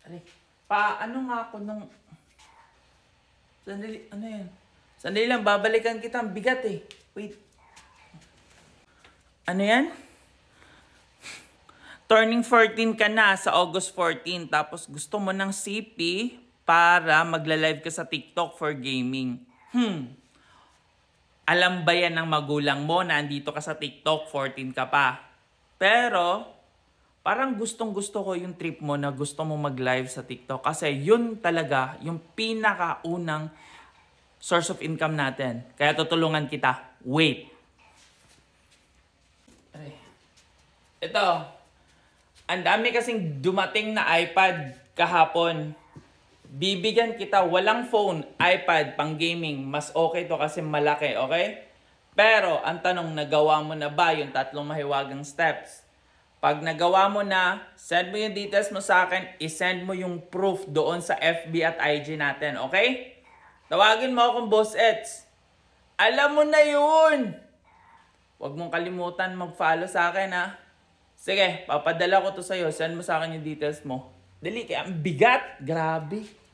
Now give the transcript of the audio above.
Aray, paano nga ako nung... Sandali, ano yan? Sandali lang, babalikan kita. Ang bigat eh. Wait. Ano yan? Turning 14 ka na sa August 14. Tapos gusto mo ng CP para magla-live ka sa TikTok for gaming. Alam ba yan ng magulang mo na andito ka sa TikTok, 14 ka pa? Pero, parang gustong-gusto ko yung trip mo na gusto mo mag-live sa TikTok. Kasi yun talaga yung pinakaunang source of income natin. Kaya tutulungan kita. Wait. Ito. Ang dami kasing dumating na iPad kahapon. Bibigyan kita walang phone, iPad, pang gaming. Mas okay to kasi malaki, okay? Pero, ang tanong, nagawa mo na ba yung 3 mahiwagang steps? Pag nagawa mo na, send mo yung details mo sa akin, isend mo yung proof doon sa FB at IG natin, okay? Tawagin mo akong Boss Eds. Alam mo na yun! Huwag mong kalimutan mag-follow sa akin, ha? Sige, papadala ko to sa'yo. Send mo sa akin yung details mo. Dali, kaya ang bigat. Grabe.